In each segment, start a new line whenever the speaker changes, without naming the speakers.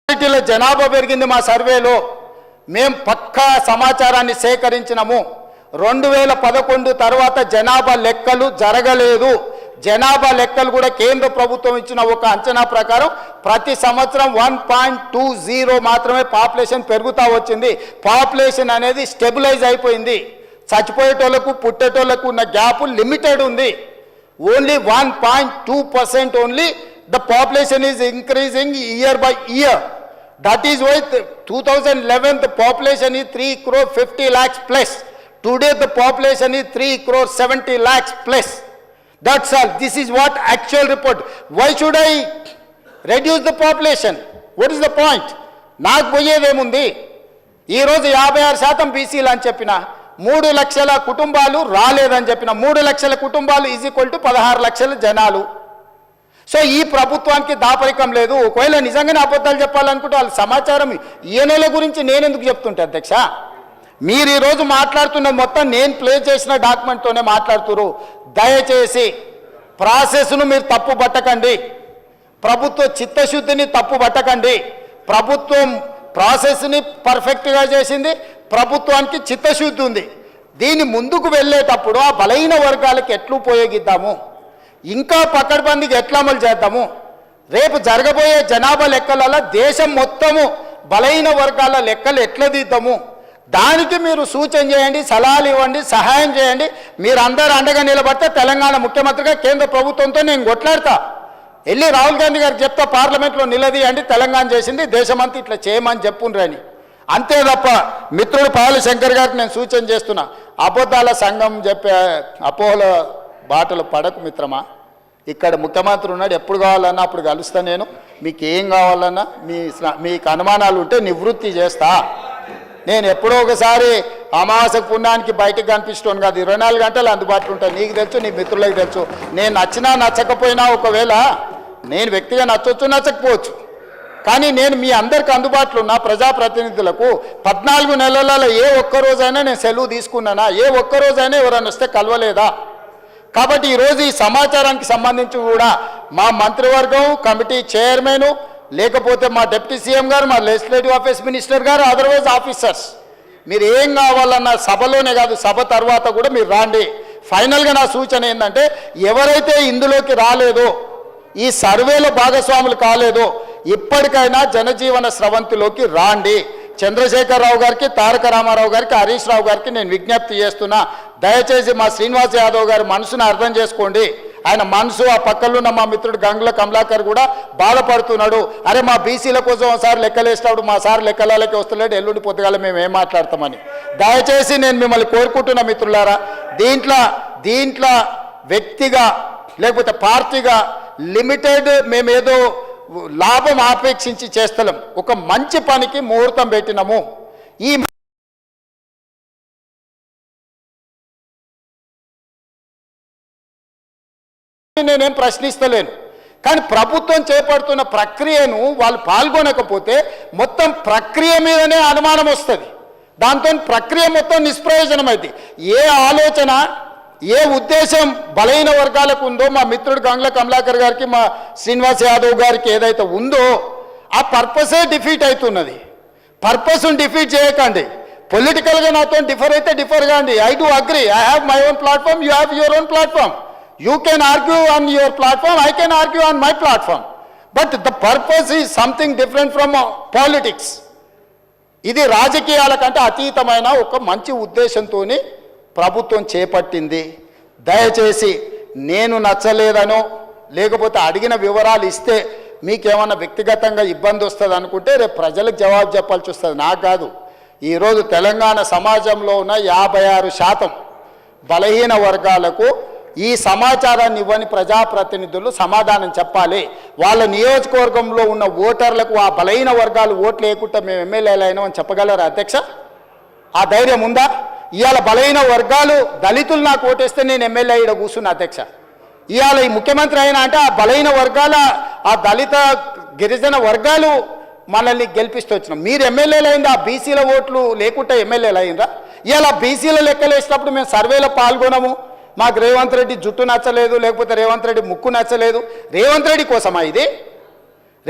మైనారిటీల జనాభా పెరిగింది మా సర్వేలో. మేము పక్కా సమాచారాన్ని సేకరించినాము. 2011 తర్వాత జనాభా లెక్కలు జరగలేదు. జనాభా లెక్కలు కూడా కేంద్ర ప్రభుత్వం ఇచ్చిన ఒక అంచనా ప్రకారం ప్రతి సంవత్సరం 1.20 మాత్రమే పాపులేషన్ పెరుగుతూ వచ్చింది. పాపులేషన్ అనేది స్టెబిలైజ్ అయిపోయింది. చచ్చిపోయేటోళ్లకు పుట్టేటోళ్లకు ఉన్న గ్యాప్ లిమిటెడ్ ఉంది. Only 1.2% only the population is increasing year by year. That is why 2011 the population is 3 crore 50 lakhs plus. Today the population is 3 crore 70 lakhs plus. That's all. This is what actual report. Why should I reduce the population? What is the point? నాకు పోయేదేముంది? ఈరోజు 56% బీసీలు అని చెప్పిన, 3 లక్షల కుటుంబాలు రాలేదని చెప్పిన, 3 లక్షల కుటుంబాలు ఈజ్ ఈక్వల్ టు 16 లక్షల జనాలు. సో ఈ ప్రభుత్వానికి దాపరికం లేదు. ఒకవేళ నిజంగానే అబద్ధాలు చెప్పాలనుకుంటే వాళ్ళ సమాచారం ఈయనల గురించి నేనెందుకు చెప్తుంటే అధ్యక్ష? మీరు ఈరోజు మాట్లాడుతున్నది మొత్తం నేను ప్లే చేసిన డాక్యుమెంట్తోనే మాట్లాడుతున్నారు. దయచేసి ప్రాసెస్ను మీరు తప్పు పట్టకండి, ప్రభుత్వ చిత్తశుద్ధిని తప్పు పట్టకండి. ప్రభుత్వం ప్రాసెస్ని పర్ఫెక్ట్గా చేసింది, ప్రభుత్వానికి చిత్తశుద్ధి ఉంది. దీన్ని ముందుకు వెళ్ళేటప్పుడు ఆ బలహీన వర్గాలకు ఎట్లు ఉపయోగిద్దాము, ఇంకా పకడ్బందీకి ఎట్లా అమలు చేద్దాము, రేపు జరగబోయే జనాభా లెక్కలలో దేశం మొత్తము బలహీన వర్గాల లెక్కలు ఎట్లా తీద్దాము, దానికి మీరు సూచన చేయండి, సలహాలు ఇవ్వండి, సహాయం చేయండి. మీరు అందరూ అండగా నిలబడితే తెలంగాణ ముఖ్యమంత్రిగా కేంద్ర ప్రభుత్వంతో నేను కొట్లాడతా. వెళ్ళి రాహుల్ గాంధీ గారికి చెప్తా, పార్లమెంట్లో నిలదీయండి, తెలంగాణ చేసింది దేశమంతా ఇట్లా చేయమని చెప్పుండ్రని. అంతే తప్ప మిత్రుడు పాల శంకర్ గారికి నేను సూచన చేస్తున్నా, అబద్ధాల సంఘం చెప్పే అపోహల బాటలు పడకు మిత్రమా. ఇక్కడ ముఖ్యమంత్రి ఉన్నాడు, ఎప్పుడు కావాలన్నా అప్పుడు కలుస్తా నేను. మీకు ఏం కావాలన్నా మీకు అనుమానాలు ఉంటే నివృత్తి చేస్తా. నేను ఎప్పుడో ఒకసారి అమావాస్య పుణ్యానికి బయటకు కనిపిస్తాను కాదు, 24 గంటలు అందుబాటులో ఉంటాను. నీకు తెలుసు, నీ మిత్రులకు తెలుసు. నేను నచ్చినా నచ్చకపోయినా, ఒకవేళ నేను వ్యక్తిగా నచ్చవచ్చు నచ్చకపోవచ్చు, కానీ నేను మీ అందరికి అందుబాటులో ఉన్న ప్రజాప్రతినిధులకు 14 నెలలలో ఏ ఒక్కరోజైనా నేను సెలవు తీసుకున్నానా? ఏ ఒక్కరోజైనా ఎవరైనా వస్తే కలవలేదా? కాబట్టి ఈరోజు ఈ సమాచారానికి సంబంధించి కూడా మా మంత్రివర్గం, కమిటీ చైర్మన్, లేకపోతే మా డిప్యూటీ సీఎం గారు, మా లెజిస్లేటివ్ ఆఫీస్ మినిస్టర్ గారు, అదర్వైజ్ ఆఫీసర్స్, మీరు ఏం కావాలన్నా సభలోనే కాదు సభ తర్వాత కూడా మీరు రాండి. ఫైనల్గా నా సూచన ఏంటంటే, ఎవరైతే ఇందులోకి రాలేదో, ఈ సర్వేలో భాగస్వాములు కాలేదో, ఇప్పటికైనా జనజీవన స్రవంతిలోకి రాండి. చంద్రశేఖరరావు గారికి, తారక రామారావు గారికి, హరీష్ రావు గారికి నేను విజ్ఞప్తి చేస్తున్నా, దయచేసి మా శ్రీనివాస్ యాదవ్ గారి మనసును అర్థం చేసుకోండి. ఆయన మనసు, ఆ పక్కలున్న మా మిత్రుడు గంగుల కమలాకర్ కూడా బాధపడుతున్నాడు. అరే మా బీసీల కోసం ఒకసారి లెక్కలేసినప్పుడు మా సార్ లెక్కలకి వస్తలేడు, ఎల్లుండి పొద్దుగాల మేము ఏం మాట్లాడతామని. దయచేసి నేను మిమ్మల్ని కోరుకుంటున్నా మిత్రులారా, దీంట్లో వ్యక్తిగా లేకపోతే పార్టీగా లిమిటెడ్ మేమేదో లాభం ఆపేక్షించి చేస్తలేం. ఒక మంచి పనికి ముహూర్తం పెట్టినాము. ఈ నేనేం ప్రశ్నిస్తలేను, కానీ ప్రభుత్వం చేపడుతున్న ప్రక్రియను వాళ్ళు పాల్గొనకపోతే మొత్తం ప్రక్రియ మీదనే అనుమానం వస్తుంది. దాంతో ప్రక్రియ మొత్తం నిష్ప్రయోజనమైంది. ఏ ఆలోచన, ఏ ఉద్దేశం బలహీన వర్గాలకు ఉందో, మా మిత్రుడు గంగుల కమలాకర్ గారికి, మా శ్రీనివాస్ యాదవ్ గారికి ఏదైతే ఉందో ఆ పర్పసే డిఫీట్ అవుతున్నది. పర్పస్ను డిఫీట్ చేయకండి. పొలిటికల్గా నాతో డిఫర్ అయితే డిఫర్ కాండి. I do agree, I have my own platform, you have your own platform. You can argue on your platform, I can argue on my platform. But the purpose is something different from politics. ఇది రాజకీయాల కంటే అతీతమైన ఒక మంచి ఉద్దేశంతోనే ప్రభుత్వం చేపట్టింది. దయచేసి నేను నచ్చలేదనో, లేకపోతే అడిగిన వివరాలు ఇస్తే మీకేమన్నా వ్యక్తిగతంగా ఇబ్బంది వస్తుంది అనుకుంటే రేపు ప్రజలకు జవాబు చెప్పాల్సి వస్తుంది, నాకు కాదు. ఈరోజు తెలంగాణ సమాజంలో ఉన్న 56% బలహీన వర్గాలకు ఈ సమాచారాన్ని ఇవ్వని ప్రజాప్రతినిధులు సమాధానం చెప్పాలి. వాళ్ళ నియోజకవర్గంలో ఉన్న ఓటర్లకు ఆ బలహీన వర్గాలు ఓట్లు వేయకుండా మేము ఎమ్మెల్యేలు అయినామని చెప్పగలరా అధ్యక్ష? ఆ ధైర్యం ఉందా? ఇవాళ బలహీన వర్గాలు, దళితులు నాకు ఓటేస్తే నేను ఎమ్మెల్యే ఇక్కడ కూర్చున్నా అధ్యక్ష. ఇవాళ ఈ ముఖ్యమంత్రి అయినా అంటే ఆ బలహీన వర్గాల, ఆ దళిత గిరిజన వర్గాలు మనల్ని గెలిపిస్తూ వచ్చినాం. మీరు ఎమ్మెల్యేలు అయిందా? ఆ బీసీల ఓట్లు లేకుండా ఎమ్మెల్యేలు అయిందా? ఇవాళ బీసీల లెక్కలు వేసినప్పుడు మేము సర్వేలో పాల్గొనము, మాకు రేవంత్ రెడ్డి జుట్టు నచ్చలేదు, లేకపోతే రేవంత్ రెడ్డి ముక్కు నచ్చలేదు. రేవంత్ రెడ్డి కోసమా ఇది?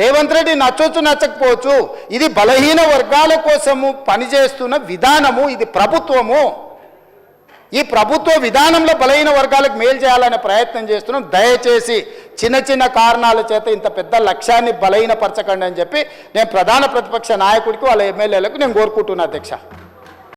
రేవంత్ రెడ్డి నచ్చొచ్చు నచ్చకపోవచ్చు, ఇది బలహీన వర్గాల కోసము పనిచేస్తున్న విధానము, ఇది ప్రభుత్వము. ఈ ప్రభుత్వ విధానంలో బలహీన వర్గాలకు మేలు చేయాలనే ప్రయత్నం చేస్తున్నాం. దయచేసి చిన్న చిన్న కారణాల చేత ఇంత పెద్ద లక్ష్యాన్ని బలహీనపరచకండి అని చెప్పి నేను ప్రధాన ప్రతిపక్ష నాయకుడికి వాళ్ళ ఎమ్మెల్యేలకు నేను కోరుకుంటున్నా అధ్యక్ష.